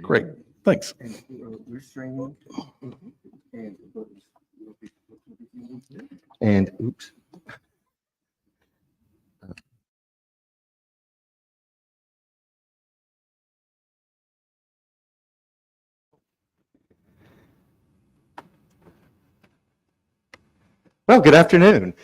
Great. Thanks. And we're streaming. And oops. Well, good afternoon.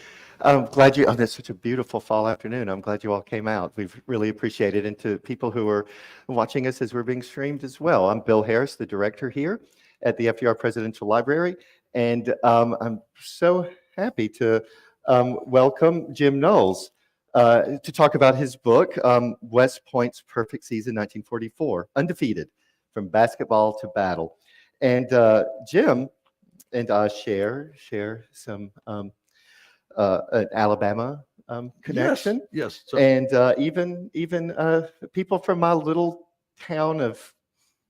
I'm glad you, that's such a beautiful fall afternoon. I'm glad you all came out. We've really appreciated it. And to people who are watching us as we're being streamed as well. I'm Bill Harris, the director here at the FDR Presidential Library. And I'm so happy to welcome Jim Noles to talk about his book, West Point's Perfect Season 1944, Undefeated, From Basketball to Battle. And Jim and I share some an Alabama connection. Yes. So, And even people from my little town of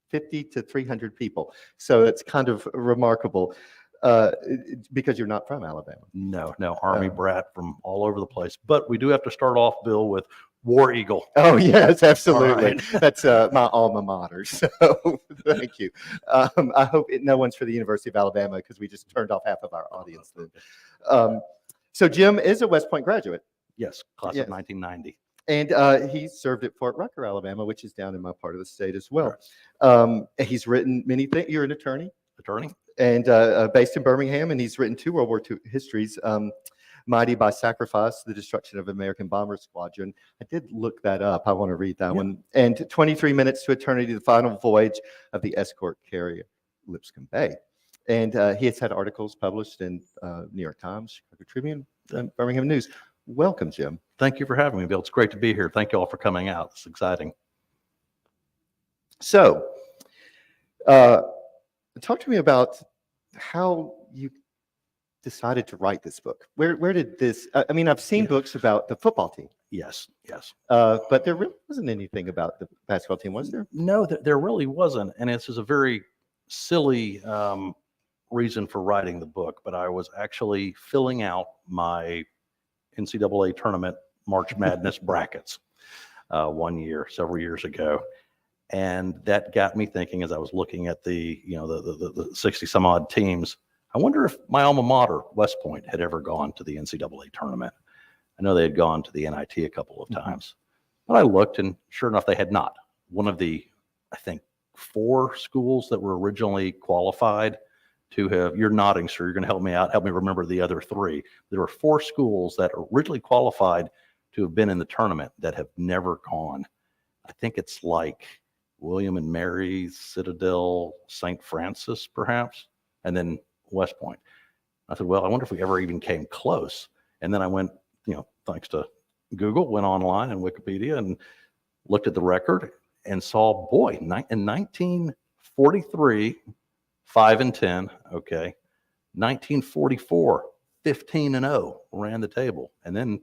50 to 300 people. So it's kind of remarkable because you're not from Alabama. no, Army brat from all over the place. But we do have to start off, Bill, with War Eagle. Oh, yes, absolutely. Right. That's my alma mater. So thank you. I hope no one's for the University of Alabama because we just turned off half of our audience then. So Jim is a West Point graduate. Yes, class Yes. of 1990. And he served at Fort Rucker, Alabama, which is down in my part of the state as well. He's written many things. You're an attorney? And based in Birmingham, and he's written 2 World War II histories, Mighty by Sacrifice, The Destruction of American Bomber Squadron. I did look that up. I want to read that one. And 23 Minutes to Eternity, The Final Voyage of the Escort Carrier, Lipscomb Bay. And he has had articles published in New York Times, Chicago Tribune, Birmingham News. Welcome, Jim. Thank you for having me, Bill. It's great to be here. Thank you all for coming out. It's exciting. So, talk to me about how you decided to write this book. Where did this? I mean, I've seen books about the football team. Yes. But there really wasn't anything about the basketball team, was there? No, there really wasn't. And this is a very silly reason for writing the book. But I was actually filling out my NCAA tournament March Madness brackets one year, several years ago. And that got me thinking as I was looking at the 60 some odd teams, I wonder if my alma mater, West Point, had ever gone to the NCAA tournament. I know they had gone to the NIT a couple of times, but I looked and sure enough, they had not. One of the, I think, 4 schools that were originally qualified to have, you're nodding, sir, you're going to help me out, help me remember the other 3. There were 4 schools that originally qualified to have been in the tournament that have never gone. I think it's like William and Mary, Citadel, St. Francis, perhaps, and then West Point. I said, well, I wonder if we ever even came close. And then I went, thanks to Google, went online and Wikipedia and looked at the record and saw, boy, in 1943, 5-10, okay. 1944, 15-0, ran the table. And then,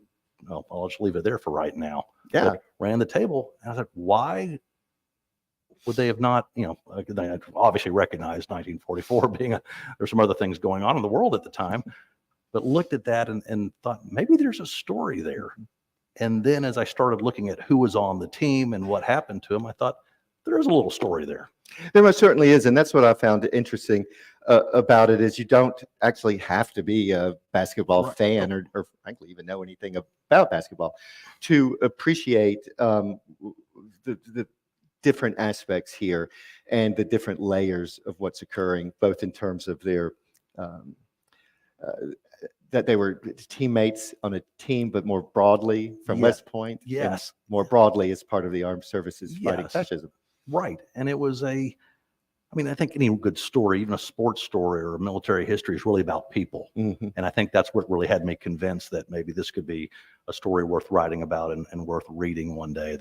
well, I'll just leave it there for right now. Yeah. But ran the table. And I thought, why would they have not, they obviously recognized 1944 being there's some other things going on in the world at the time, but looked at that and thought maybe there's a story there. And then as I started looking at who was on the team and what happened to him, I thought there's a little story there. There most certainly is. And that's what I found interesting about it is you don't actually have to be a basketball fan or frankly even know anything about basketball to appreciate the different aspects here and the different layers of what's occurring, both in terms of their that they were teammates on a team, but more broadly from West Point. Yes. More broadly as part of the armed services fighting fascism. Right. And it was I think any good story, even a sports story or a military history, is really about people. Mm-hmm. And I think that's what really had me convinced that maybe this could be a story worth writing about and worth reading one day.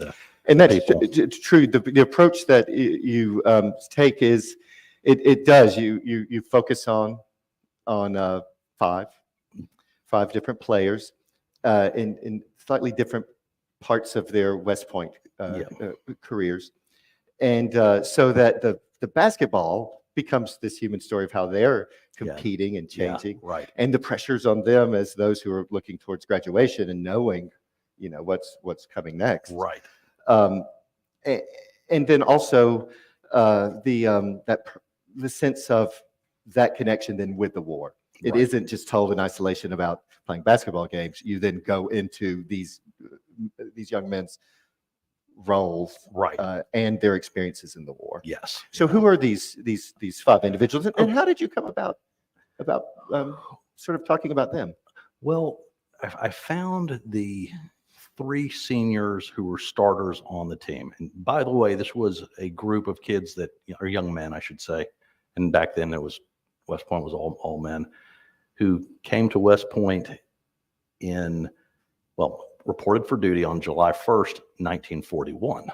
And that's it's true. The approach that you take is it does. You focus on 5 different players in slightly different parts of their West Point careers. And so that the basketball becomes this human story of how they're competing and changing, right? And the pressures on them as those who are looking towards graduation and knowing, what's coming next, right? And then also the sense of that connection then with the war. It Right. isn't just told in isolation about playing basketball games. You then go into these young men's roles Right. and their experiences in the war. Yes. So who are these five individuals, and Okay. how did you come about sort of talking about them? Well, I found the three seniors who were starters on the team. And by the way, this was a group of kids that, or young men, I should say. And back then it was, West Point was all men who came to West Point reported for duty on July 1st, 1941.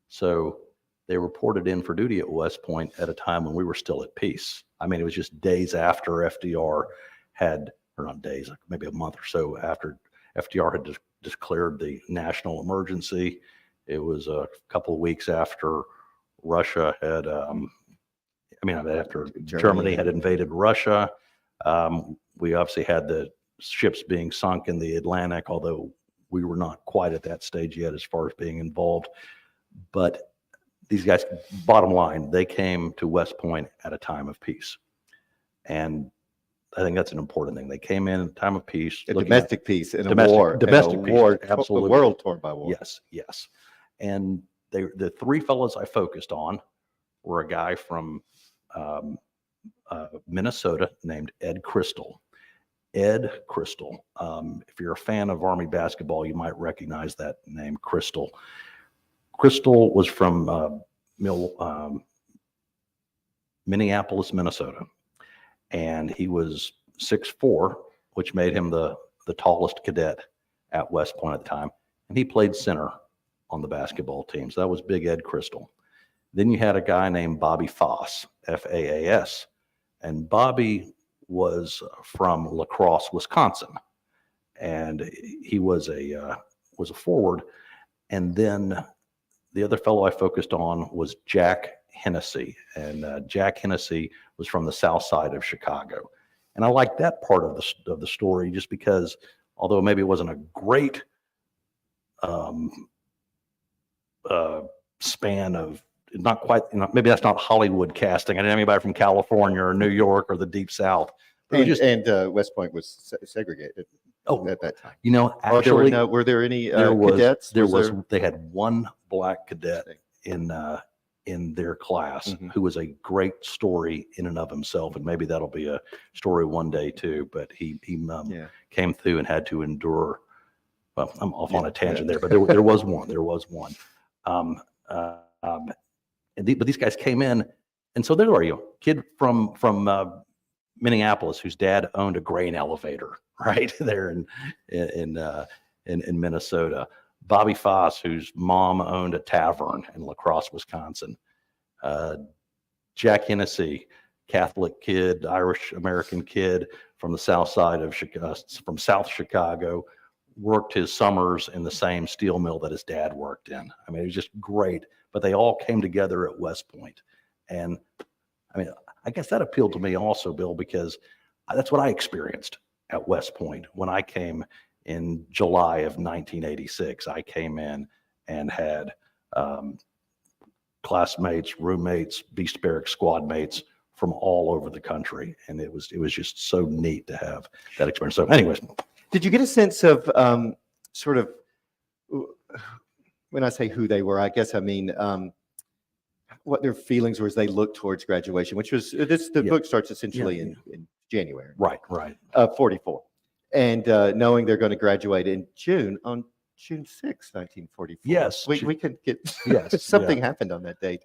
So they reported in for duty at West Point at a time when we were still at peace. I mean, it was just days after FDR had, or not days, maybe a month or so after FDR had declared the national emergency. It was a couple of weeks after Russia had, after Germany had invaded Russia. We obviously had the ships being sunk in the Atlantic, although we were not quite at that stage yet as far as being involved. But these guys, bottom line, they came to West Point at a time of peace. And I think that's an important thing. They came in at a time of peace. A domestic peace in a war. Domestic peace, war, absolutely. A world torn by war. Yes. And the three fellows I focused on were a guy from Minnesota named Ed Crystal. Ed Crystal. If you're a fan of Army basketball, you might recognize that name, Crystal. Crystal was from Minneapolis, Minnesota, and he was 6'4", which made him the tallest cadet at West Point at the time, and he played center on the basketball team. So that was Big Ed Crystal. Then you had a guy named Bobby Faas, F-A-A-S, and Bobby was from La Crosse, Wisconsin, and he was a forward. And then the other fellow I focused on was Jack Hennessy, and Jack Hennessy was from the south side of Chicago. And I like that part of the story just because, although maybe it wasn't a great span of, not quite, maybe that's not Hollywood casting. I didn't have anybody from California or New York or the Deep South. And West Point was segregated at that time. Actually, were there any cadets? They had one black cadet in their class who was a great story in and of himself, and maybe that'll be a story one day too. But he came through and had to endure. Well, I'm off on a tangent there, but there was one. There was one. But these guys came in, and so there are you, kid from Minneapolis whose dad owned a grain elevator right there in Minnesota. Bobby Faas, whose mom owned a tavern in La Crosse, Wisconsin. Jack Hennessy, Catholic kid, Irish American kid from the south side of Chicago, from South Chicago, worked his summers in the same steel mill that his dad worked in. I mean, it was just great. But they all came together at West Point. And I mean, I guess that appealed to me also, Bill, because that's what I experienced at West Point when I came in July of 1986. I came in and had classmates, roommates, Beast Barrack squad mates from all over the country. And it was just so neat to have that experience. So anyways. Did you get a sense of sort of, when I say who they were, I guess I mean what their feelings were as they looked towards graduation, which was, the book starts essentially in January. Right. 44. And knowing they're going to graduate in June, on June 6, 1944. Yes. We could get, something happened on that date.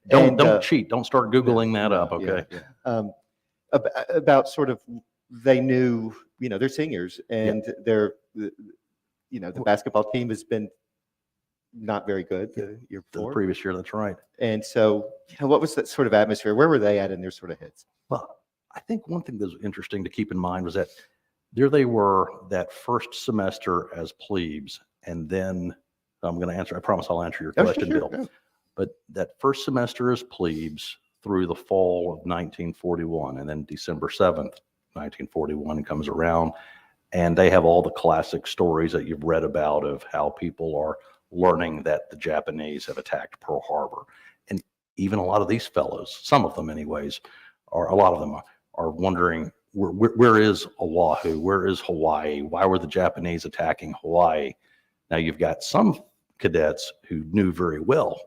Don't cheat. Don't start Googling that up, okay? About sort of, they knew, they're seniors, and they're, the basketball team has been not very good the year before. The previous year, that's right. And so, what was that sort of atmosphere? Where were they at in their sort of heads? Well, I think one thing that was interesting to keep in mind was that there they were that first semester as plebes, and then I'm going to answer, I promise I'll answer your question, Bill. Yeah. But that first semester as plebes through the fall of 1941, and then December 7th, 1941 comes around, and they have all the classic stories that you've read about of how people are learning that the Japanese have attacked Pearl Harbor. And even a lot of these fellows, some of them anyways, or a lot of them are wondering, where is Oahu? Where is Hawaii? Why were the Japanese attacking Hawaii? Now you've got some cadets who knew very well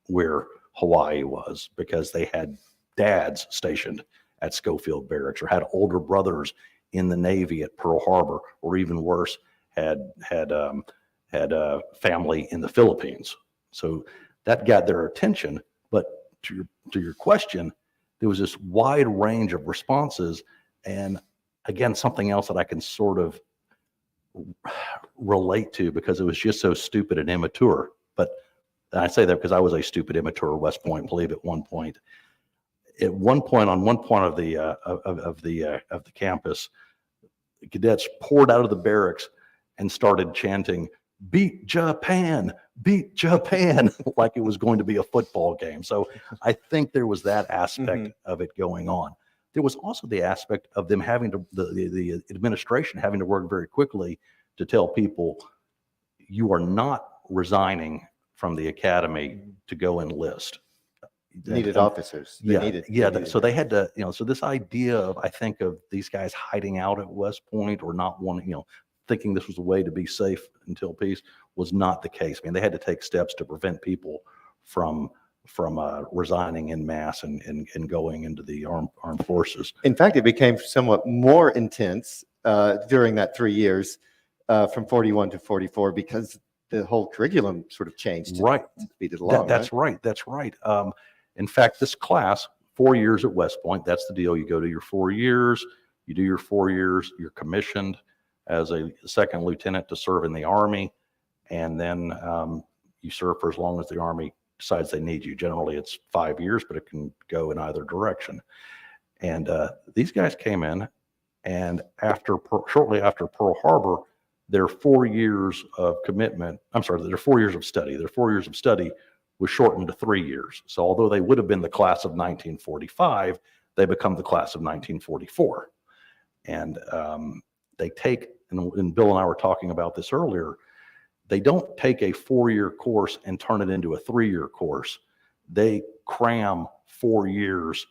where Hawaii was because they had dads stationed at Schofield Barracks or had older brothers in the Navy at Pearl Harbor, or even worse, had family in the Philippines. So that got their attention. But to your question, there was this wide range of responses. And again, something else that I can sort of relate to because it was just so stupid and immature. But I say that because I was a stupid, immature West Point plebe at one point. At one point, on one point of the campus, the cadets poured out of the barracks and started chanting, "Beat Japan, beat Japan," like it was going to be a football game. So I think there was that aspect of it going on. There was also the aspect of them having to, the administration having to work very quickly to tell people, you are not resigning from the academy to go enlist. Needed officers. So they had to, so this idea of, I think, of these guys hiding out at West Point or not wanting, thinking this was a way to be safe until peace was not the case. I mean, they had to take steps to prevent people from resigning en masse and going into the armed forces. In fact, it became somewhat more intense during that 3 years from 41 to 44 because the whole curriculum sort of changed. Right. To speed it along. That's right. That's right. In fact, this class, 4 years at West Point, that's the deal. You go to your 4 years, you do your 4 years, you're commissioned as a second lieutenant to serve in the Army, and then you serve for as long as the Army decides they need you. Generally, it's 5 years, but it can go in either direction. And these guys came in, and shortly after Pearl Harbor, their 4 years of commitment, their 4 years of study, was shortened to 3 years. So although they would have been the class of 1945, they become the class of 1944. And they take, and Bill and I were talking about this earlier, they don't take a 4-year course and turn it into a 3-year course. They cram 4 years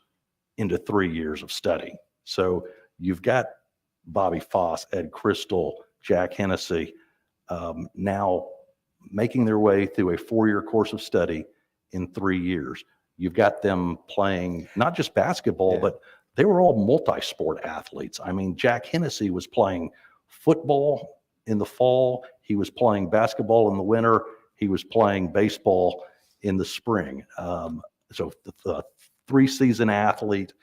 into 3 years of study. So you've got Bobby Foss, Ed Crystal, Jack Hennessy, now making their way through a 4-year course of study in 3 years. You've got them playing not just basketball, but they were all multi-sport athletes. I mean, Jack Hennessy was playing football in the fall. He was playing basketball in the winter. He was playing baseball in the spring. So the 3-season athlete,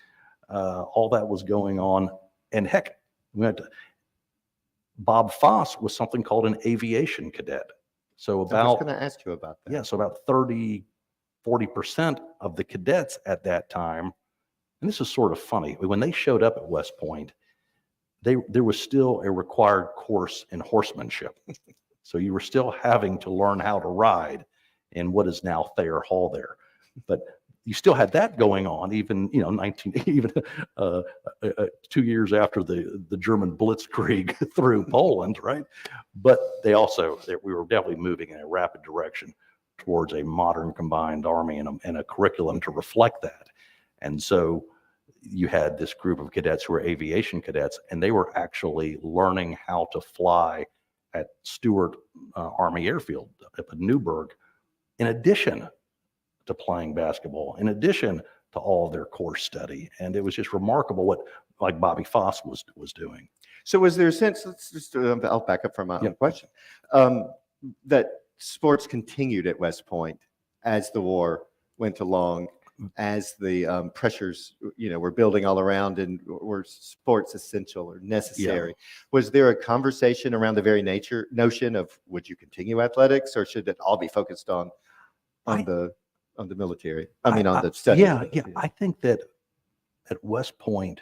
all that was going on. And heck, Bob Foss was something called an aviation cadet. So I was going to ask you about that. Yeah, so about 40% of the cadets at that time, and this is sort of funny, when they showed up at West Point, there was still a required course in horsemanship. So you were still having to learn how to ride in what is now Thayer Hall there. But you still had that going on, even 2 years after the German Blitzkrieg through Poland, right? But we were definitely moving in a rapid direction towards a modern combined army and a curriculum to reflect that. And so you had this group of cadets who were aviation cadets, and they were actually learning how to fly at Stewart Army Airfield up in Newburgh, in addition to playing basketball, in addition to all of their course study. And it was just remarkable what like Bobby Foss was doing. So was there a sense, I'll back up from my own question, that sports continued at West Point as the war went along, as the pressures, were building all around, and were sports essential or necessary? Yeah. Was there a conversation around the very notion of, would you continue athletics, or should it all be focused on the military? On the study. Yeah. I think that at West Point,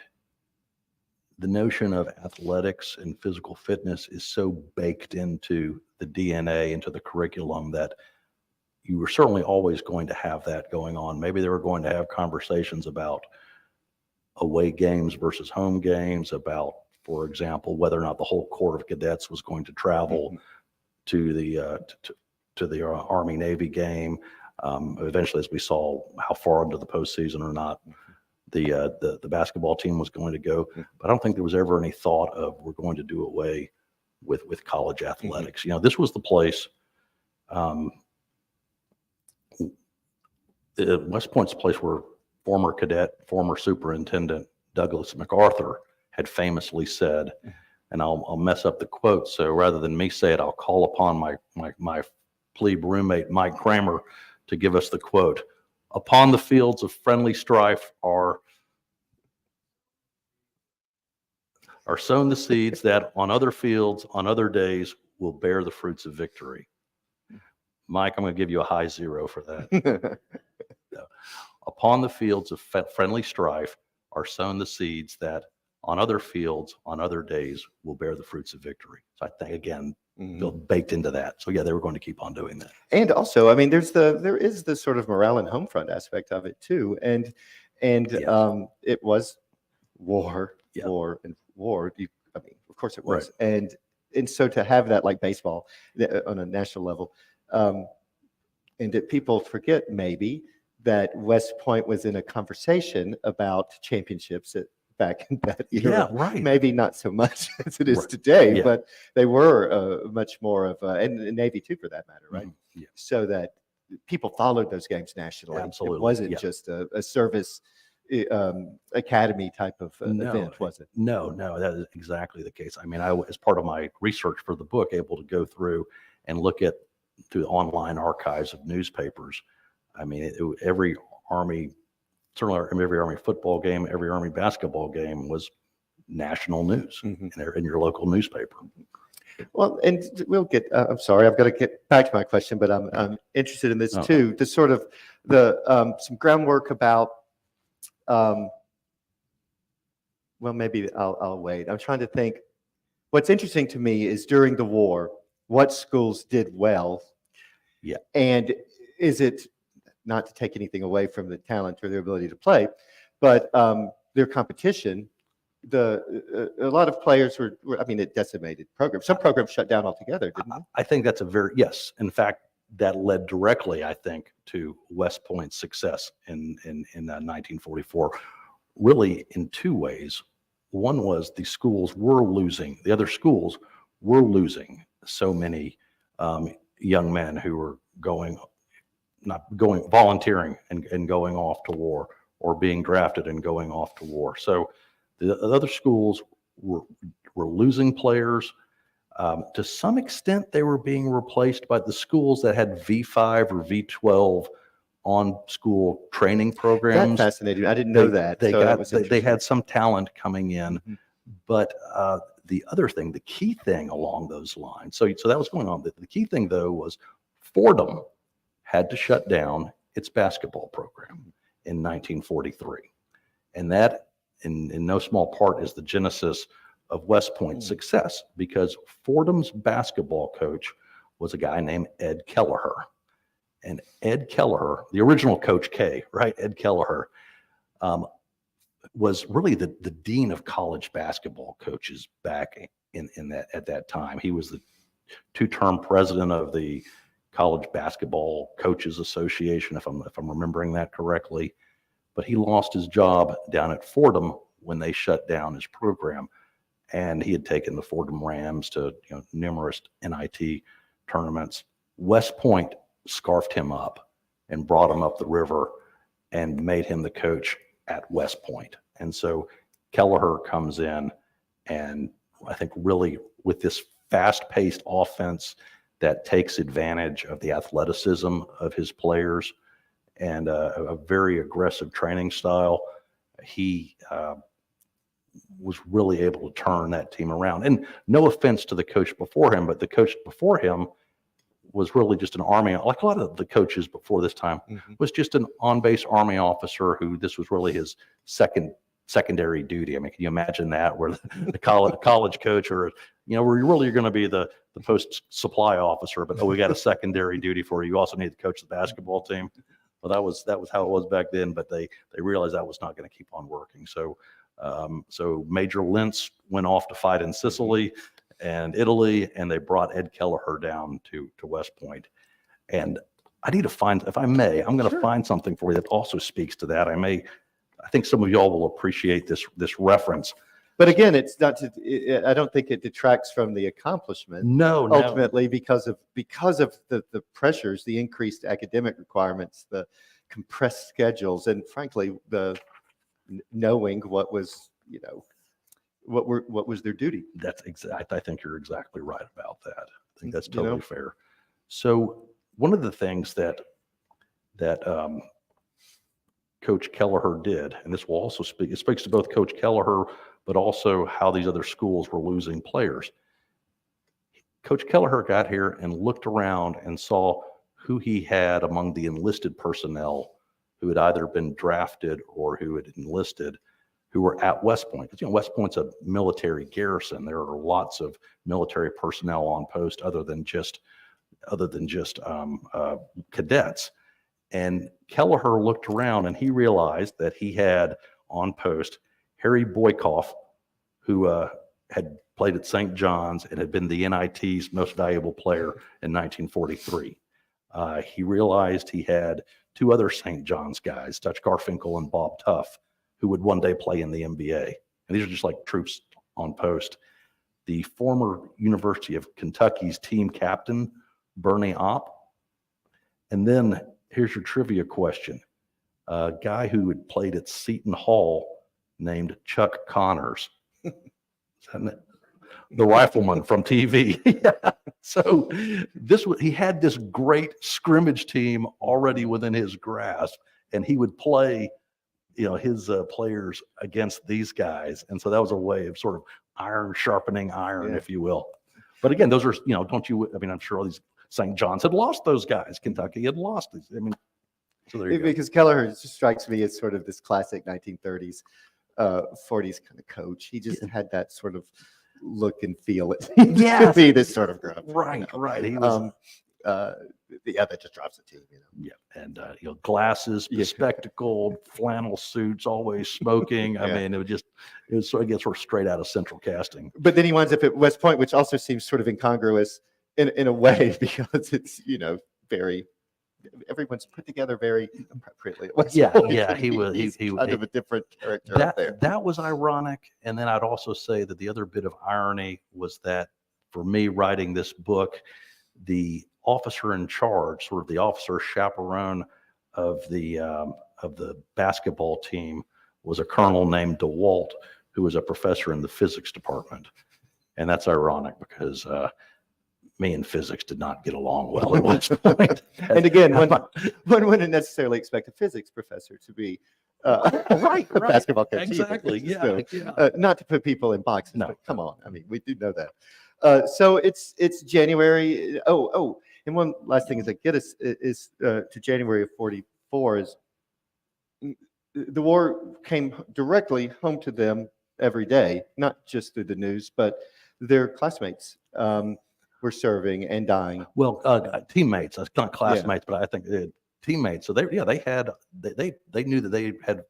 the notion of athletics and physical fitness is so baked into the DNA, into the curriculum, that you were certainly always going to have that going on. Maybe they were going to have conversations about away games versus home games, about, for example, whether or not the whole Corps of Cadets was going to travel to the Army Navy game. Eventually, as we saw how far into the postseason or not the basketball team was going to go. But I don't think there was ever any thought of we're going to do away with college athletics. This was the place. West Point's the place where former cadet, former superintendent Douglas MacArthur had famously said, and I'll mess up the quote, so rather than me say it, I'll call upon my plebe roommate Mike Kramer to give us the quote. Upon the fields of friendly strife are sown the seeds that on other fields, on other days, will bear the fruits of victory. Mike, I'm going to give you a high 0 for that. Upon the fields of friendly strife are sown the seeds that on other fields, on other days, will bear the fruits of victory. So I think, again, baked into that. So yeah, they were going to keep on doing that. And also, I mean, there is the sort of morale and home front aspect of it too. And Yes. It was war, Yeah. war, and war. I mean, of course it was. Right. And so to have that, like baseball on a national level, and that people forget maybe that West Point was in a conversation about championships back in that era. Yeah, right. Maybe not so much as it is Right. today, Yeah. but they were much more of, and the Navy too, for that matter, right? Yeah. So that people followed those games nationally. Absolutely. It wasn't Yeah. just a service academy type of event, was it? No, that is exactly the case. I mean, as part of my research for the book, able to go through and look through the online archives of newspapers. I mean, every Army, certainly every Army football game, every Army basketball game was national news in your local newspaper. Well, and we'll get, I'm sorry, I've got to get back to my question, but I'm interested in this too. The sort of some groundwork about, well, maybe I'll wait. I'm trying to think. What's interesting to me is during the war, what schools did well. Yeah. And is it, not to take anything away from the talent or their ability to play, but their competition, a lot of players were, I mean, it decimated programs. Some programs shut down altogether, didn't they? I think that's yes. In fact, that led directly, I think, to West Point's success in 1944, really in two ways. One was the other schools were losing so many young men who were volunteering and going off to war, or being drafted and going off to war. So the other schools were losing players. To some extent, they were being replaced by the schools that had V5 or V12 on school training programs. That's fascinating. I didn't know that. They had some talent coming in, but the other thing, the key thing along those lines. So that was going on. The key thing though was Fordham had to shut down its basketball program in 1943, and that, in no small part, is the genesis of West Point's success, because Fordham's basketball coach was a guy named Ed Kelleher. And Ed Kelleher, the original Coach K, right? Ed Kelleher was really the dean of college basketball coaches back at that time. He was the two-term president of the College Basketball Coaches Association, if I'm remembering that correctly. But he lost his job down at Fordham when they shut down his program, and he had taken the Fordham Rams to numerous NIT tournaments. West Point scarfed him up and brought him up the river and made him the coach at West Point. And so Kelleher comes in, and I think really with this fast-paced offense that takes advantage of the athleticism of his players and a very aggressive training style, he was really able to turn that team around. And no offense to the coach before him, but the coach before him was really just an Army, like a lot of the coaches before this time, was just an on-base Army officer who this was really his secondary duty. I mean, can you imagine that, where the college coach, or where you're going to be the post supply officer, but we got a secondary duty for you. You also need to coach the basketball team. Well, that was how it was back then, but they realized that was not going to keep on working. So Major Lentz went off to fight in Sicily and Italy, and they brought Ed Kelleher down to West Point. And I need to find, if I may, I'm going to Sure. find something for you that also speaks to that. I think some of y'all will appreciate this reference. But again, it's not to, I don't think it detracts from the accomplishment. No, Ultimately, because of the pressures, the increased academic requirements, the compressed schedules, and frankly, the knowing what was, what was their duty. That's exact. I think you're exactly right about that. I think that's You know? totally fair. So one of the things that Coach Kelleher did, and this will also it speaks to both Coach Kelleher, but also how these other schools were losing players. Coach Kelleher got here and looked around and saw who he had among the enlisted personnel who had either been drafted or who had enlisted, who were at West Point. Because West Point's a military garrison. There are lots of military personnel on post other than just cadets. And Kelleher looked around and he realized that he had on post Harry Boykoff, who had played at St. John's and had been the NIT's most valuable player in 1943. He realized he had two other St. John's guys, Dutch Garfinkel and Bob Tuff, who would one day play in the NBA. And these are just like troops on post. The former University of Kentucky's team captain, Bernie Opp. And then here's your trivia question. A guy who had played at Seton Hall named Chuck Connors. The rifleman from TV. Yeah. So he had this great scrimmage team already within his grasp, and he would play, his players against these guys. And so that was a way of sort of iron sharpening iron, if you will. But again, those are, I'm sure all these St. John's had lost those guys. Kentucky had lost these. So there you go. Because Kelleher just strikes me as sort of this classic 1930s, 40s kind of coach. He just had that sort of look and feel. It to be this sort of grunt. Right. He was. That just drops the team. Yeah, and glasses, bespectacled, flannel suits, always smoking. I mean, it was sort of straight out of Central Casting. But then he winds up at West Point, which also seems sort of incongruous in a way because it's very. Everyone's put together very appropriately. He was kind of a different character up there. That was ironic, and then I'd also say that the other bit of irony was that for me writing this book, the officer in charge, sort of the officer chaperone of the basketball team, was a colonel named DeWalt, who was a professor in the physics department, and that's ironic because. Me and physics did not get along well at West Point. And again, one wouldn't necessarily expect a physics professor to be a basketball coach. Exactly. Not to put people in boxes, but come on. I mean, we do know that. So it's January. And one last thing is that get us is to January of 44 is the war came directly home to them every day, not just through the news, but their classmates. Were serving and dying. Well, teammates, not classmates, but I think teammates. So they knew that they had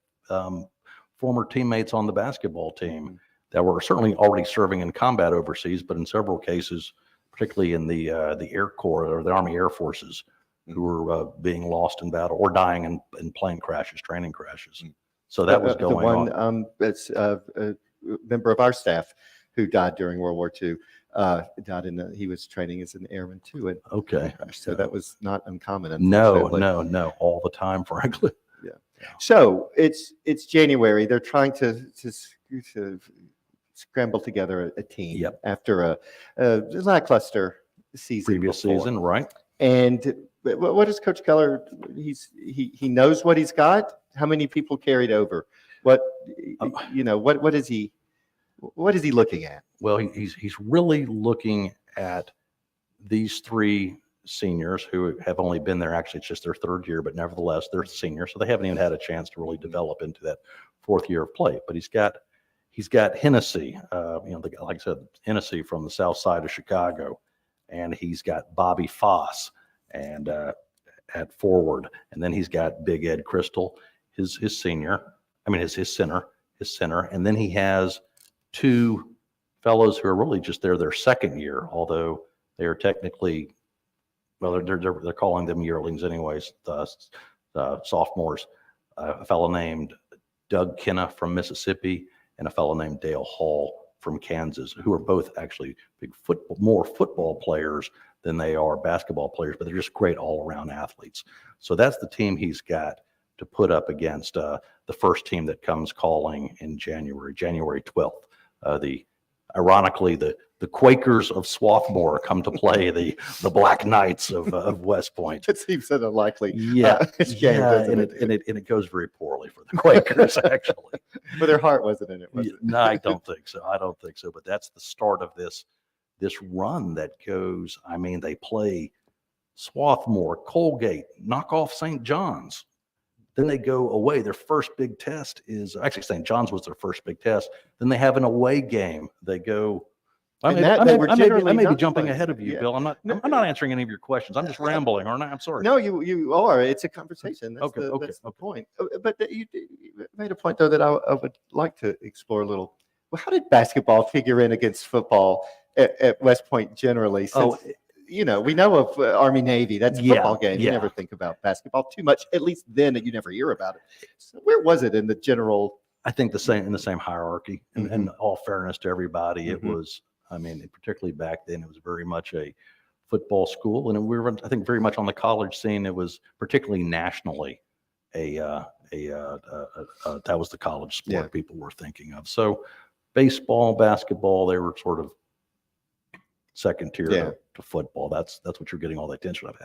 former teammates on the basketball team that were certainly already serving in combat overseas, but in several cases, particularly in the Air Corps or the Army Air Forces, who were being lost in battle or dying in plane crashes, training crashes. So that was going on. The one that's a member of our staff who died during World War II. He was training as an airman too. And okay. So that was not uncommon. No, all the time, frankly. Yeah. So it's January. They're trying to scramble together a team after a lackluster season. Previous season, right? And what is Coach Keller? He knows what he's got. How many people carried over? What is he? What is he looking at? Well, he's really looking at these three seniors who have only been there. Actually, it's just their third year, but nevertheless, they're seniors, so they haven't even had a chance to really develop into that fourth year of play. But he's got Hennessy, like I said, Hennessy from the south side of Chicago, and he's got Bobby Foss and at forward, and then he's got Big Ed Crystal, his center, and then he has two fellows who are really just their second year, although they are technically well, they're calling them yearlings anyways, sophomores. A fellow named Doug Kenna from Mississippi and a fellow named Dale Hall from Kansas, who are both actually more football players than they are basketball players, but they're just great all-around athletes. So that's the team he's got to put up against the first team that comes calling in January 12th. Ironically, the Quakers of Swarthmore come to play the Black Knights of West Point. It seems an unlikely game, and it goes very poorly for the Quakers, actually. But their heart wasn't in it, was it? No, I don't think so. But that's the start of this run that goes. I mean, they play Swarthmore, Colgate, knock off St. John's. Then they go away. Their first big test is actually St. John's was their first big test. Then they have an away game. They go. I may be jumping ahead of you, Bill. I'm not answering any of your questions. I'm just rambling, aren't I? I'm sorry. No, you are. It's a conversation. That's the point. But you made a point, though, that I would like to explore a little. Well, how did basketball figure in against football at West Point generally? Since, we know of Army Navy. That's a football game. You never think about basketball too much. At least then, you never hear about it. So where was it in the general? I think in the same hierarchy. And in all fairness to everybody, it was. I mean, particularly back then, it was very much a football school, and we were, I think, very much on the college scene. It was particularly nationally that was the college sport people were thinking of. So, baseball, basketball, they were sort of second tier to football. That's what you're getting all the attention of.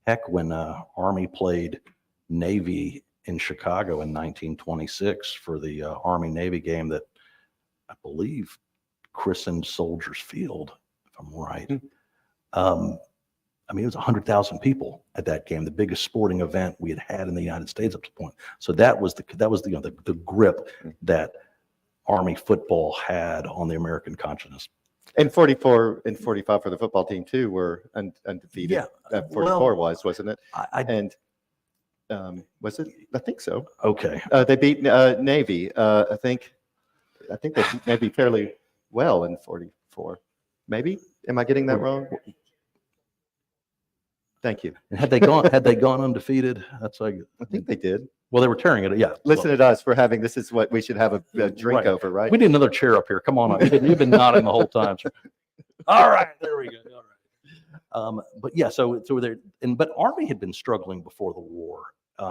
Heck, when Army played Navy in Chicago in 1926 for the Army Navy game that I believe christened Soldiers Field, if I'm right. I mean, it was 100,000 people at that game, the biggest sporting event we had in the United States up to the point. So that was the grip that Army football had on the American consciousness. And 44 and 45 for the football team too were undefeated. Yeah, 44 wasn't it? Was it? I think so. Okay. They beat Navy. I think they beat Navy fairly well in 44. Maybe? Am I getting that wrong? Thank you. And had they gone undefeated? That's like I think they did. Well, they were tearing it. Yeah. Listen to us for having this is what we should have a drink over, right? We need another chair up here. Come on up. You've been nodding the whole time. All right, there we go. All right. But yeah, so there. But Army had been struggling before the war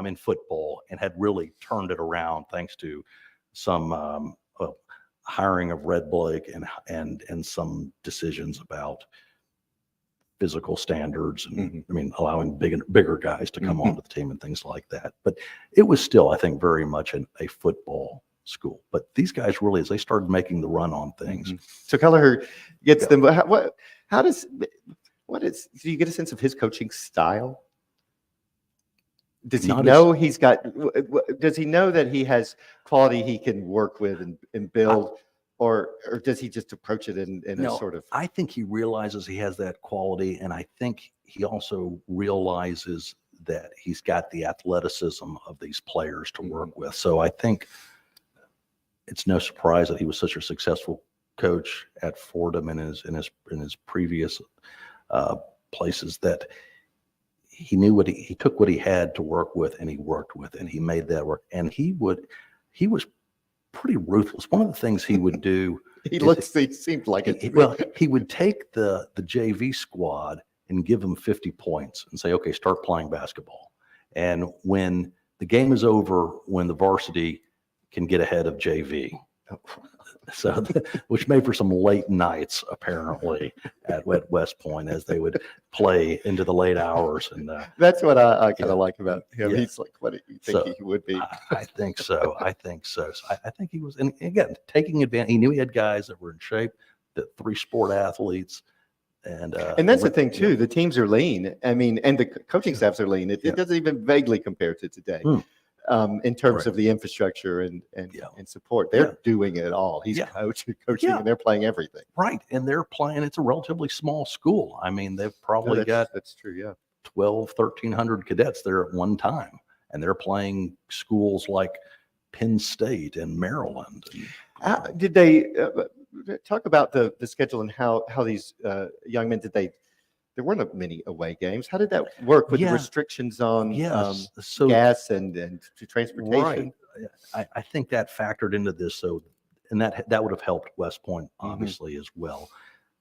in football and had really turned it around thanks to some hiring of Red Blake and some decisions about physical standards and I mean allowing bigger guys to come onto the team and things like that. But it was still, I think, very much a football school. But these guys really, as they started making the run on things. So Kelleher gets them. Do you get a sense of his coaching style? Does he know he's got? Does he know that he has quality he can work with and build, or does he just approach it in a sort of? I think he realizes he has that quality, and I think he also realizes that he's got the athleticism of these players to work with. So I think it's no surprise that he was such a successful coach at Fordham and in his previous places that. He knew he took what he had to work with and he worked with and he made that work. And he was pretty ruthless. One of the things he would do. he seemed like it. He would take the JV squad and give them 50 points and say, okay, start playing basketball. And when the game is over, when the varsity can get ahead of JV. So, which made for some late nights, apparently, at West Point as they would play into the late hours. And that's what I kind of like about him. Yeah. He's like, what do you think he would be? I think so. I think he was, and again, taking advantage. He knew he had guys that were in shape, the 3 sport athletes. And that's the thing too. The teams are lean. I mean, and the coaching staffs are lean. It doesn't even vaguely compare to today. In terms of the infrastructure and support. They're doing it all. He's coaching and they're playing everything. Right. And they're playing, it's a relatively small school. I mean, they've probably got that's true, 1,300 cadets there at one time. And they're playing schools like Penn State and Maryland. Did they talk about the schedule and how these young men, did they there weren't many away games. How did that work with the Yeah. restrictions on Yes. So gas and transportation? right. I think that factored into this. So, and that would have helped West Point obviously as well.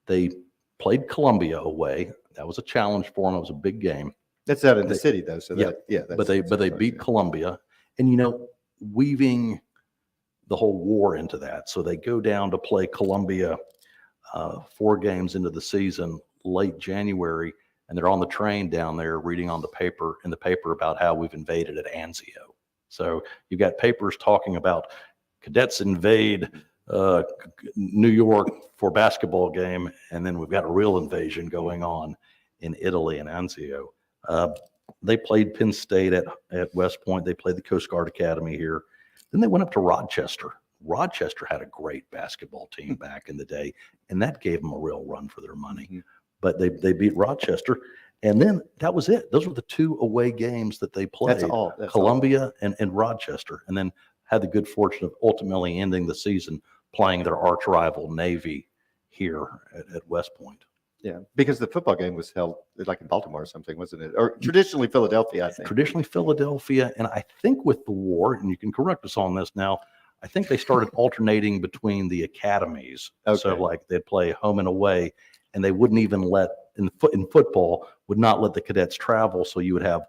They played Columbia away. That was a challenge for them. It was a big game. That's out in the They- city though, so yeah, that yeah. but they beat Columbia, and weaving the whole war into that. So they go down to play Columbia 4 games into the season, late January, and they're on the train down there reading in the paper about how we've invaded at Anzio. So you've got papers talking about cadets invade New York for basketball game, and then we've got a real invasion going on in Italy and Anzio. They played Penn State at West Point. They played the Coast Guard Academy here. Then they went up to Rochester. Rochester had a great basketball team back in the day, and that gave them a real run for their money. But they beat Rochester, and then that was it. Those were the 2 away games that they played. That's all. Columbia and Rochester, and then had the good fortune of ultimately ending the season playing their arch rival Navy here at West Point. Yeah, because the football game was held like in Baltimore or something, wasn't it? Or traditionally Philadelphia, I think. Traditionally Philadelphia, and I think with the war, and you can correct us on this now, I think they started alternating between the academies. Okay. So like they'd play home and away, and they wouldn't even let in football would not let the cadets travel. So you would have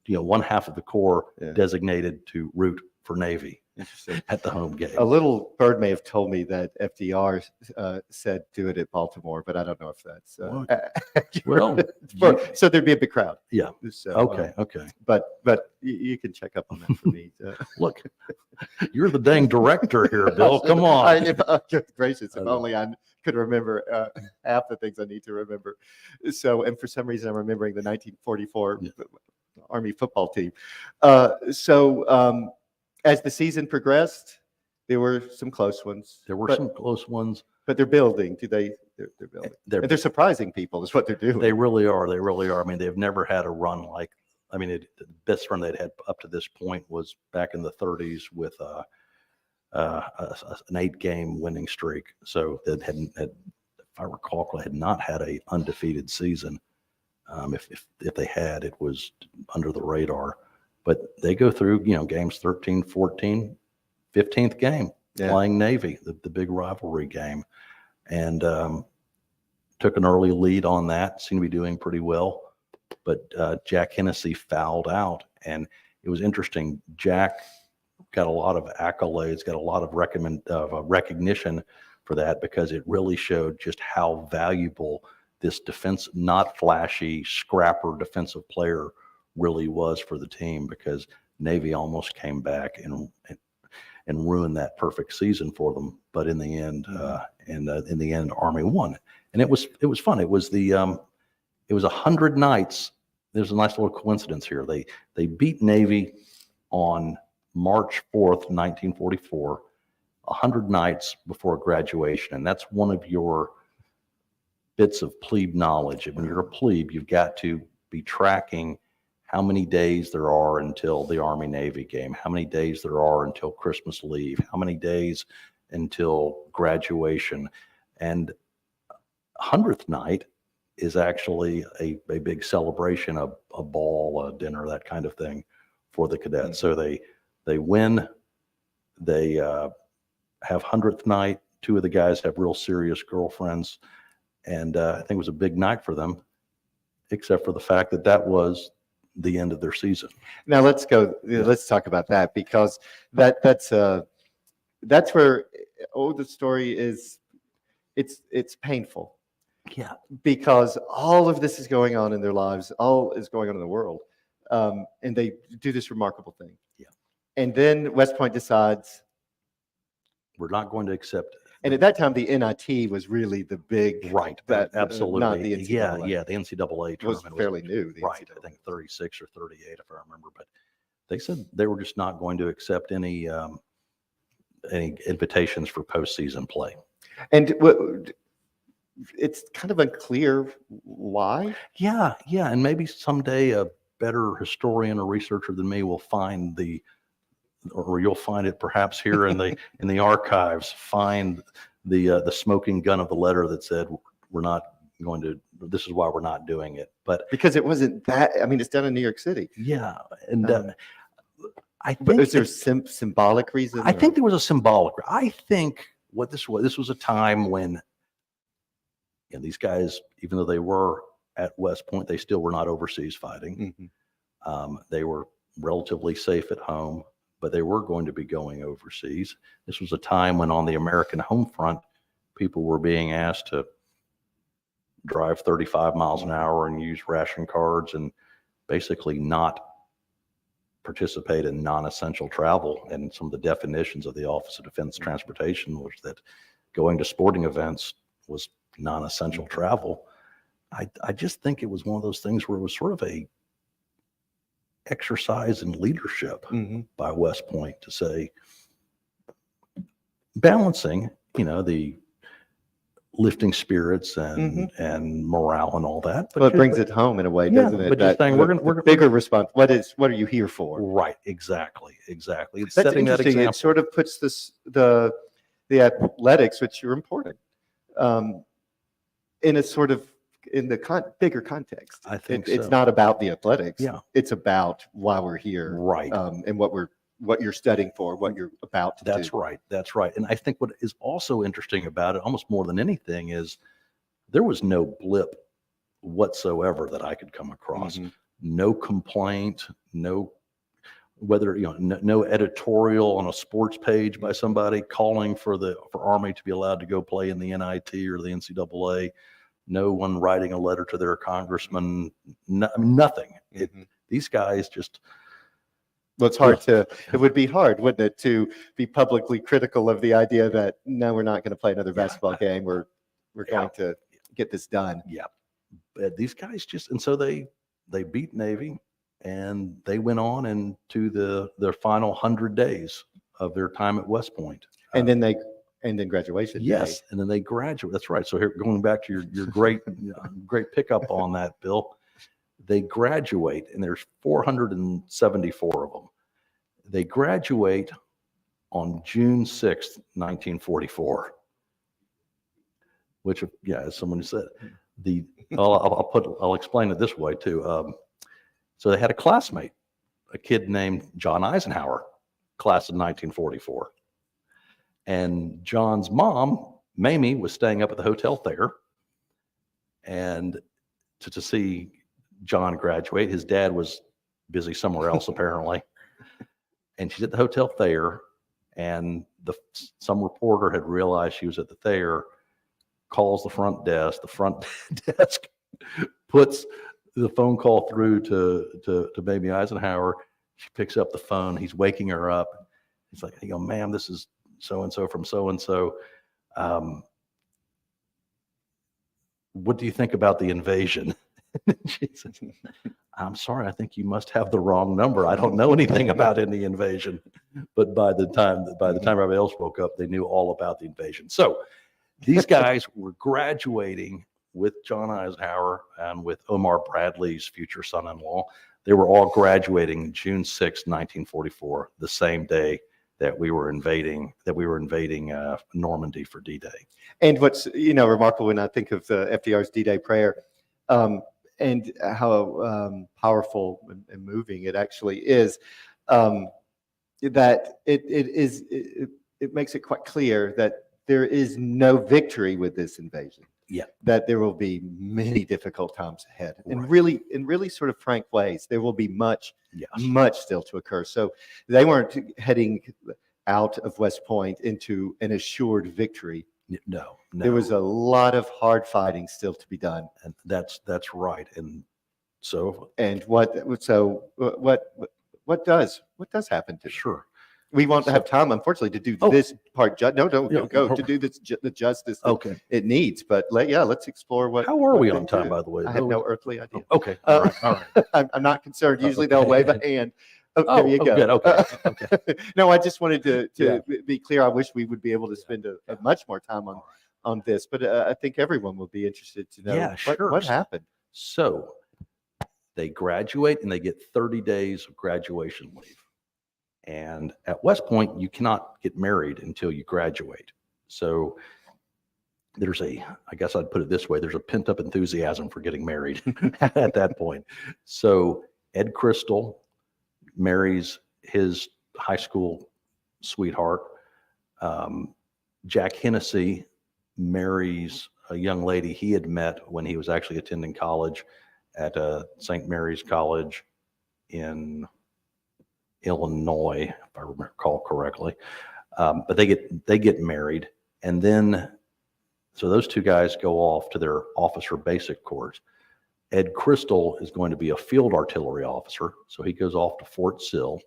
one half of the corps designated to root for Navy at the home game. A little bird may have told me that FDR said do it at Baltimore, but I don't know if that's so there'd be a big crowd. Yeah. So, Okay. But you can check up on that for me. Look, you're the dang director here, Bill. Come on. Good gracious, if only I could remember half the things I need to remember. So, and for some reason, I'm remembering the 1944 Army football team. As the season progressed, there were some close ones. Some close ones. But they're building. They're building. They're surprising people is what they're doing. They really are. They really are. I mean, they've never had a run like, the best run they'd had up to this point was back in the 30s with an 8-game winning streak. So that if I recall, had not had a undefeated season. If they had, it was under the radar. But they go through, games 13, 14, 15th game playing Navy, the big rivalry game, and took an early lead on that. Seemed to be doing pretty well, but Jack Hennessy fouled out, and it was interesting. Jack got a lot of accolades, got a lot of recognition for that because it really showed just how valuable this not flashy, scrapper defensive player really was for the team, because Navy almost came back and ruined that perfect season for them. But in the end, Army won, and it was fun. It was 100 nights. There's a nice little coincidence here. They beat Navy on March 4th, 1944, 100 nights before graduation, and that's one of your bits of plebe knowledge. When you're a plebe, you've got to be tracking how many days there are until the Army-Navy game, how many days there are until Christmas leave, how many days until graduation. And 100th night is actually a big celebration, a ball, a dinner, that kind of thing for the cadets. So they win, they have 100th night. 2 of the guys have real serious girlfriends. And I think it was a big night for them, except for the fact that was the end of their season. Now let's go. Let's talk about that, because that's where the story is. It's painful. Yeah, because all of this is going on in their lives, all is going on in the world, and they do this remarkable thing. Yeah, and then West Point decides we're not going to accept it. And at that time, the NIT was really the big absolutely. Not the NCAA. Yeah, the NCAA tournament was fairly new. Right, I think 36 or 38, if I remember. But they said they were just not going to accept any invitations for postseason play. And it's kind of unclear why. Yeah, and maybe someday a better historian or researcher than me will find or you'll find it perhaps here in the archives, find the smoking gun of the letter that said we're not going to this is why we're not doing it. But Because it wasn't that, I mean, it's done in New York City. yeah, and I But think is there symbolic reason? I think there was a symbolic. I think what this was a time when, these guys, even though they were at West Point, they still were not overseas fighting. They were relatively safe at home, but they were going to be going overseas. This was a time when on the American home front, people were being asked to drive 35 miles an hour and use ration cards and basically not participate in non-essential travel. And some of the definitions of the Office of Defense Transportation was that going to sporting events was non-essential travel. I just think it was one of those things where it was sort of a exercise in leadership by West Point to say, balancing, the lifting spirits and morale and all that. But it brings it home in a way, doesn't it? But just saying, we're bigger response. What are you here for? Right. Exactly. It's That's setting that interesting. example. It sort of puts the athletics, which are important, in a sort of in the bigger context. I think it's not about the athletics. Yeah. It's about why we're here. Right. And what you're studying for, what you're about to do. That's right. That's right. And I think what is also interesting about it, almost more than anything, is there was no blip whatsoever that I could come across. No complaint, no no editorial on a sports page by somebody calling for Army to be allowed to go play in the NIT or the NCAA. No one writing a letter to their congressman. Nothing. These guys just. Well, it's hard it would be hard, wouldn't it, to be publicly critical of the idea that, no, we're not going to play another basketball game. We're going to get this done. Yeah. But these guys and so they beat Navy and they went on into their final 100 days of their time at West Point. And then graduation. Yes. Day. And then they graduate. That's right. So here, going back to your great, great pickup on that, Bill. They graduate, and there's 474 of them. They graduate on June 6th, 1944, which, as someone said, I'll explain it this way too. So they had a classmate, a kid named John Eisenhower, class of 1944. And John's mom, Mamie, was staying up at the Hotel Thayer and to see John graduate. His dad was busy somewhere else apparently, and she's at the Hotel Thayer, and some reporter had realized she was at the Thayer, calls the front desk. The front desk puts the phone call through to Mamie Eisenhower. She picks up the phone. He's waking her up. He's like, ma'am, this is so and so from so and so. What do you think about the invasion? She said, I'm sorry, I think you must have the wrong number. I don't know anything about any invasion. But by the time everybody else woke up, they knew all about the invasion. So these guys were graduating with John Eisenhower and with Omar Bradley's future son-in-law. They were all graduating June 6, 1944, the same day that we were invading Normandy for D-Day. And what's remarkable when I think of FDR's D-Day prayer, and how powerful and moving it actually is, that it makes it quite clear that there is no victory with this invasion. Yeah. That there will be many difficult times ahead, and Right. really, in really sort of frank ways, there will be much still to occur. So they weren't heading out of West Point into an assured victory. No. There was a lot of hard fighting still to be done. And that's right. And so. And what does happen to? Sure. We won't have time, unfortunately, to do this part. No, don't go to do the justice that it needs. But let's explore what. How are we on time, by the way? I have no earthly idea. Okay. All right. I'm not concerned. Usually they'll wave a hand. There you go. Good. Okay. No, I just wanted to be clear. I wish we would be able to spend a much more time on this, but I think everyone will be interested to know what happened. So they graduate and they get 30 days of graduation leave. And at West Point, you cannot get married until you graduate. So I guess I'd put it this way, there's a pent up enthusiasm for getting married at that point. So Ed Crystal marries his high school sweetheart. Jack Hennessy marries a young lady he had met when he was actually attending college at St. Mary's College in Illinois, if I recall correctly. But they get married, and then so those two guys go off to their officer basic corps. Ed Crystal is going to be a field artillery officer, so he goes off to Fort Sill.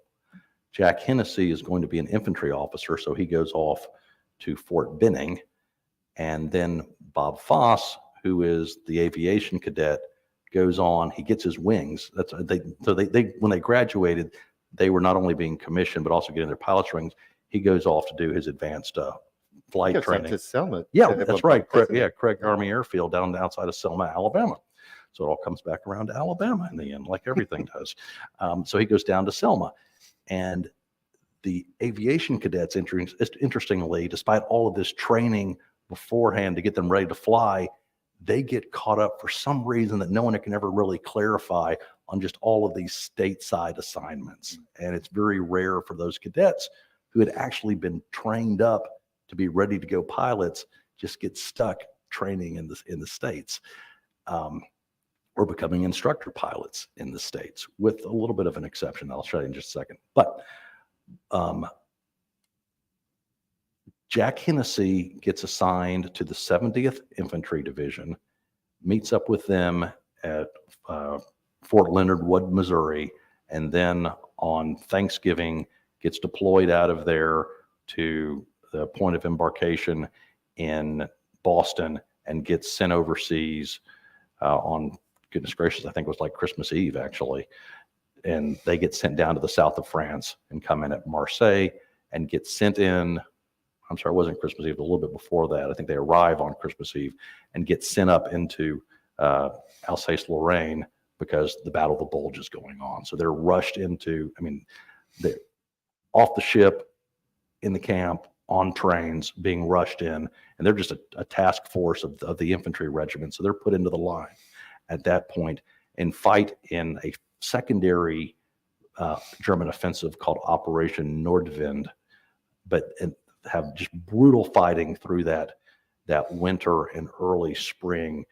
Jack Hennessy is going to be an infantry officer, so he goes off to Fort Benning. And then Bob Foss, who is the aviation cadet, goes on. He gets his wings. They when they graduated, they were not only being commissioned but also getting their pilot's rings. He goes off to do his advanced flight training. To Selma. Yeah, that's right. Craig Army Airfield down outside of Selma, Alabama. So it all comes back around to Alabama in the end, like everything does. So he goes down to Selma, and the aviation cadets, interestingly, despite all of this training beforehand to get them ready to fly, they get caught up for some reason that no one can ever really clarify on just all of these stateside assignments. And it's very rare for those cadets who had actually been trained up to be ready to go pilots just get stuck training in the States, or becoming instructor pilots in the States, with a little bit of an exception I'll show you in just a second. But Jack Hennessy gets assigned to the 70th Infantry Division, meets up with them at Fort Leonard Wood, Missouri, and then on Thanksgiving gets deployed out of there to the point of embarkation in Boston and gets sent overseas on, goodness gracious, I think it was like Christmas Eve, actually. And they get sent down to the south of France and come in at Marseille and get sent in. I'm sorry, it wasn't Christmas Eve, a little bit before that. I think they arrive on Christmas Eve and get sent up into Alsace-Lorraine because the Battle of the Bulge is going on. So they're rushed into, they're off the ship, in the camp, on trains, being rushed in, and they're just a task force of the infantry regiment. So they're put into the line at that point and fight in a secondary German offensive called Operation Nordwind, and have just brutal fighting through that winter and early spring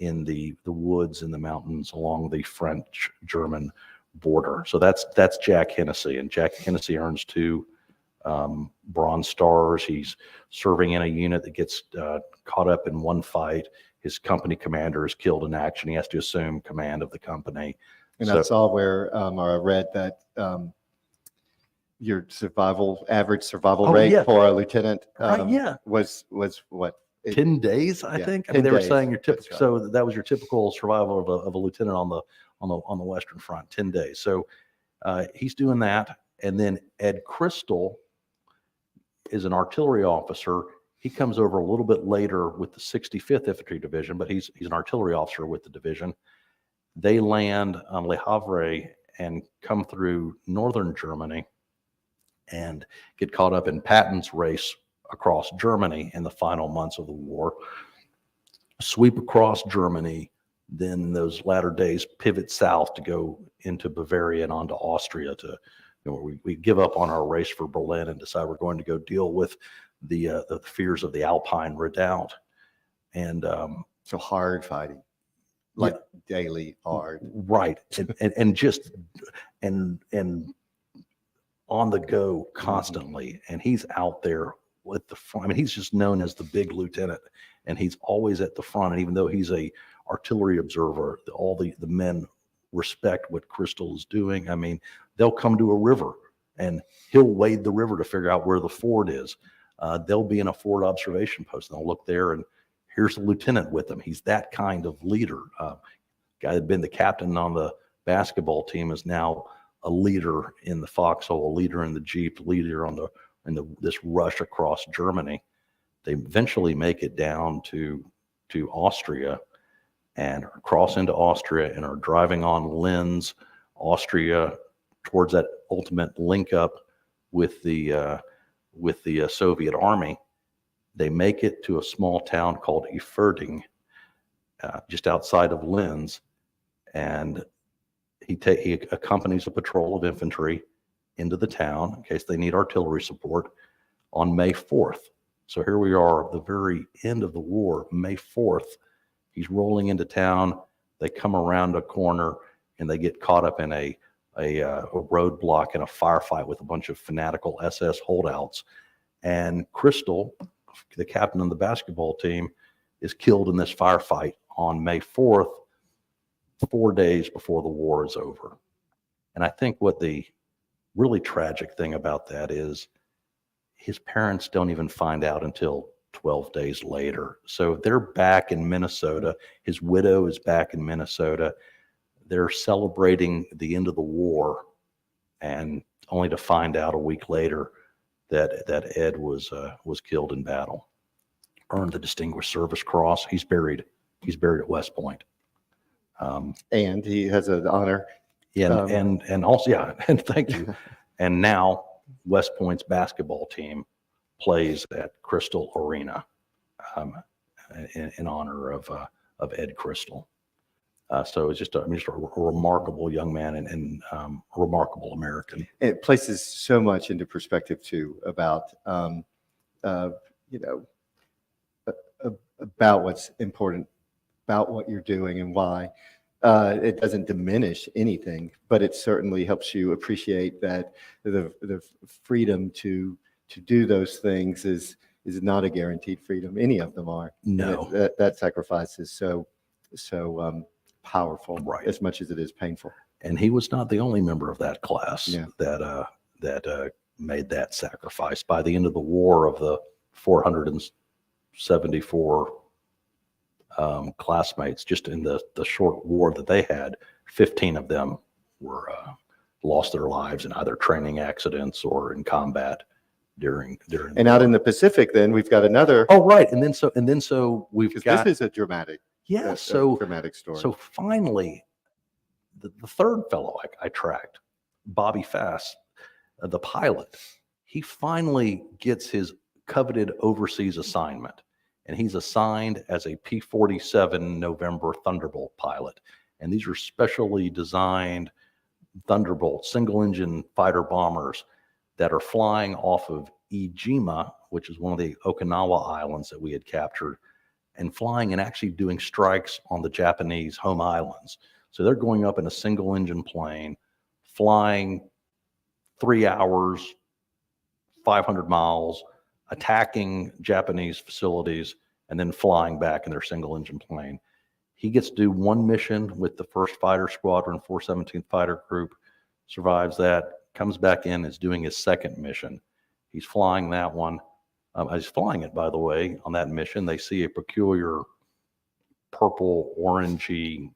in the woods and the mountains along the French-German border. So that's Jack Hennessy, and Jack Hennessy earns 2 Bronze Stars. He's serving in a unit that gets caught up in one fight. His company commander is killed in action. He has to assume command of the company. And I saw where, or I read that your average survival rate for a lieutenant was what? 10 days, I think. They were saying your typical. Right. So that was your typical survival of a lieutenant on the Western Front, 10 days. So he's doing that, and then Ed Crystal is an artillery officer. He comes over a little bit later with the 65th Infantry Division, but he's an artillery officer with the division. They land on Le Havre and come through northern Germany and get caught up in Patton's race across Germany in the final months of the war. Sweep across Germany, then in those latter days pivot south to go into Bavaria and onto Austria we give up on our race for Berlin and decide we're going to go deal with the fears of the Alpine Redoubt. And so hard fighting, daily hard. Right. and just and on the go constantly. And he's out there with the front. He's just known as the big lieutenant, and he's always at the front. And even though he's a artillery observer, all the men respect what Crystal is doing. They'll come to a river and he'll wade the river to figure out where the ford is. They'll be in a ford observation post, and they'll look there, and here's the lieutenant with them. He's that kind of leader. Guy that had been the captain on the basketball team is now a leader in the foxhole, a leader in the Jeep, leader this rush across Germany. They eventually make it down to Austria and cross into Austria and are driving on Linz, Austria, towards that ultimate link up with the Soviet army. They make it to a small town called Eferding, just outside of Linz, and he accompanies a patrol of infantry into the town in case they need artillery support on May 4th. So here we are at the very end of the war, May 4th. He's rolling into town. They come around a corner and they get caught up in a roadblock and a firefight with a bunch of fanatical SS holdouts. And Crystal, the captain of the basketball team, is killed in this firefight on May 4th, 4 days before the war is over. And I think what the really tragic thing about that is his parents don't even find out until 12 days later. So they're back in Minnesota. His widow is back in Minnesota. They're celebrating the end of the war, and only to find out a week later that Ed was killed in battle. Earned the Distinguished Service Cross. He's buried at West Point. And he has an honor. And also, yeah, and thank you. And now West Point's basketball team plays at Crystal Arena in honor of Ed Crystal. So it's just a remarkable young man and a remarkable American. It places so much into perspective too about about what's important, about what you're doing and why. It doesn't diminish anything, but it certainly helps you appreciate that the freedom to do those things is not a guaranteed freedom. Any of them are. No, that sacrifice is so powerful, right, as much as it is painful. And he was not the only member of that class Yeah. that made that sacrifice. By the end of the war, of the 474 classmates, just in the short war that they had, 15 of them were lost their lives in either training accidents or in combat during. And out in the Pacific, then we've got another. Oh, right, and then so we've got. This is a dramatic. Yeah, dramatic story. So finally, the third fellow I tracked, Bobby Fass, the pilot, he finally gets his coveted overseas assignment, and he's assigned as a P-47 November Thunderbolt pilot. And these are specially designed Thunderbolt single-engine fighter bombers that are flying off of Ijima, which is one of the Okinawa islands that we had captured, and flying and actually doing strikes on the Japanese home islands. So they're going up in a single engine plane, flying 3 hours, 500 miles, attacking Japanese facilities, and then flying back in their single engine plane. He gets to do one mission with the 1st Fighter Squadron, 417th Fighter Group, survives that, comes back in, is doing his second mission. He's flying that one. He's flying it, by the way, on that mission. They see a peculiar purple, orangey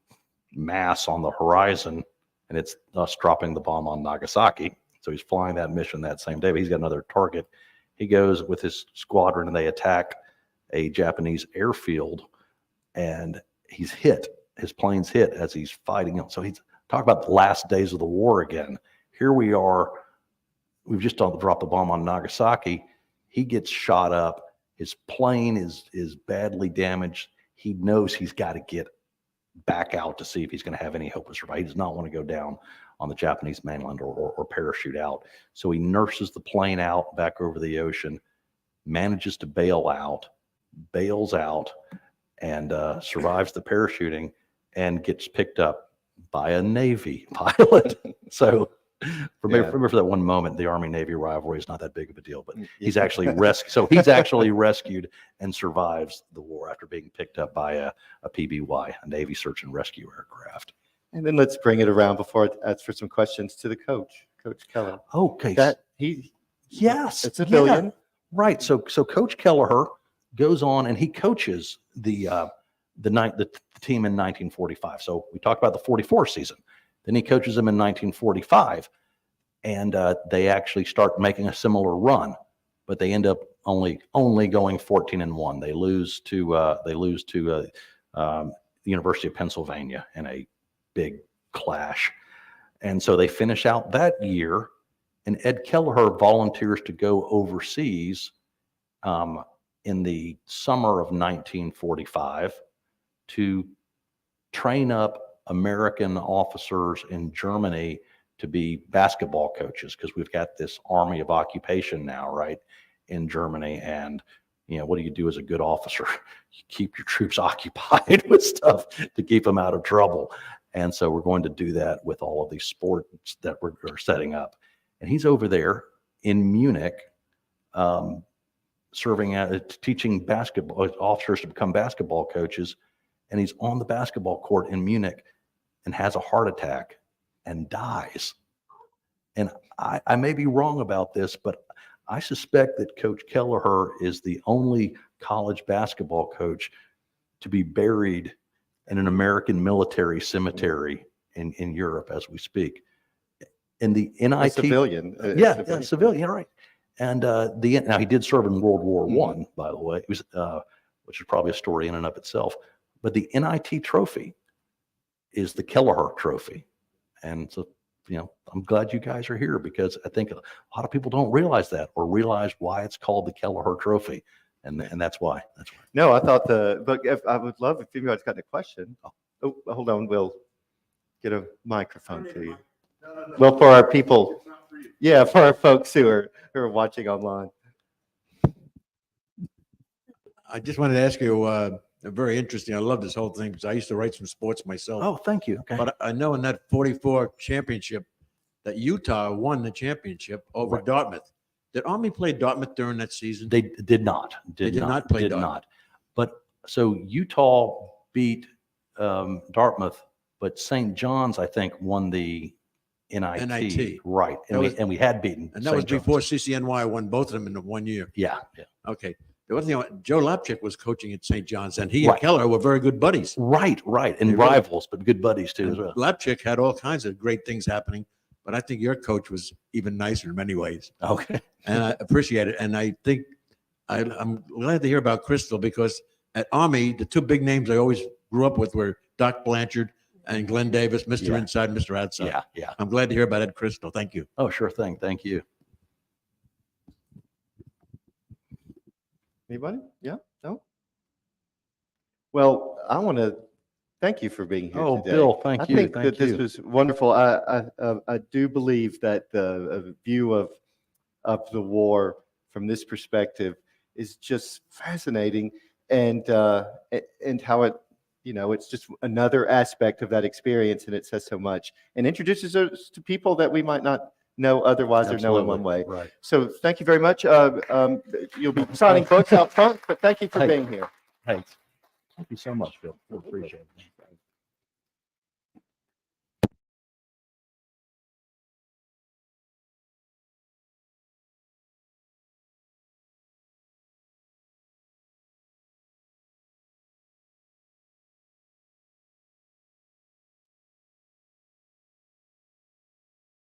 mass on the horizon, and it's us dropping the bomb on Nagasaki. So he's flying that mission that same day, but he's got another target. He goes with his squadron, and they attack a Japanese airfield, and he's hit. His plane's hit as he's fighting him. So he's talking about the last days of the war again. Here we are. We've just dropped the bomb on Nagasaki. He gets shot up. His plane is badly damaged. He knows he's got to get back out to see if he's going to have any hope of survival. He does not want to go down on the Japanese mainland or parachute out. So he nurses the plane out back over the ocean, manages to bails out, and survives the parachuting and gets picked up by a Navy pilot. So for that one moment, the Army-Navy rivalry is not that big of a deal, but he's actually rescued. So he's actually rescued and survives the war after being picked up by a PBY, a Navy search and rescue aircraft. And then let's bring it around before I ask for some questions to the coach, Coach Keller. Okay. Yes. It's a billion. Yeah. Right. So Coach Kelleher goes on and he coaches the team in 1945. So we talked about the 44 season. Then he coaches them in 1945, and they actually start making a similar run, but they end up only going 14-1. They lose to the University of Pennsylvania in a big clash, and so they finish out that year. And Ed Kelleher volunteers to go overseas in the summer of 1945 to train up American officers in Germany to be basketball coaches, because we've got this army of occupation now, right, in Germany. And, what do you do as a good officer? You keep your troops occupied with stuff to keep them out of trouble. And so we're going to do that with all of these sports that we're setting up. And he's over there in Munich, teaching basketball officers to become basketball coaches. And he's on the basketball court in Munich and has a heart attack and dies. And I may be wrong about this, but I suspect that Coach Kelleher is the only college basketball coach to be buried in an American military cemetery in Europe as we speak. In the NIT, A civilian. Civilian, right? And now he did serve in World War I, by the way, which is probably a story in and of itself. But the NIT trophy is the Kelleher Trophy, and so I'm glad you guys are here, because I think a lot of people don't realize that, or realize why it's called the Kelleher Trophy, and that's why. No, I thought I would love if anybody's got a question. Oh, hold on, we'll get a microphone to you. Well, for our people, for our folks who are watching online. I just wanted to ask you, very interesting. I love this whole thing because I used to write some sports myself. Oh, thank you. Okay. But I know in that 44 championship that Utah won the championship over Dartmouth. Did Army play Dartmouth during that season? They did not. They did not play Dartmouth. Not. But so Utah beat Dartmouth, but St. John's, I think, won the NIT. Right. And we had beaten. And that was before CCNY won both of them in 1 year. Yeah. Okay. The other thing, Joe Lapchick was coaching at St. John's, and he and Keller were very good buddies. Right. And rivals, but good buddies too as well. Lapchick had all kinds of great things happening, but I think your coach was even nicer in many ways. Okay. And I appreciate it. And I think I'm glad to hear about Crystal, because at Army, the two big names I always grew up with were Doc Blanchard and Glenn Davis, Mr. Inside, Mr. Outside. Yeah. I'm glad to hear about Ed Crystal. Thank you. Oh, sure thing. Thank you. Anybody? Yeah? No? Well, I want to thank you for being here today. Bill, thank you. I think that this was wonderful. I do believe that the view of the war from this perspective is just fascinating, and how it, it's just another aspect of that experience, and it says so much and introduces us to people that we might not know otherwise. Absolutely. Or know in one way. Right. So thank you very much. You'll be signing books out front, but thank you for being here. Thanks. Thank you so much, Bill. We appreciate it.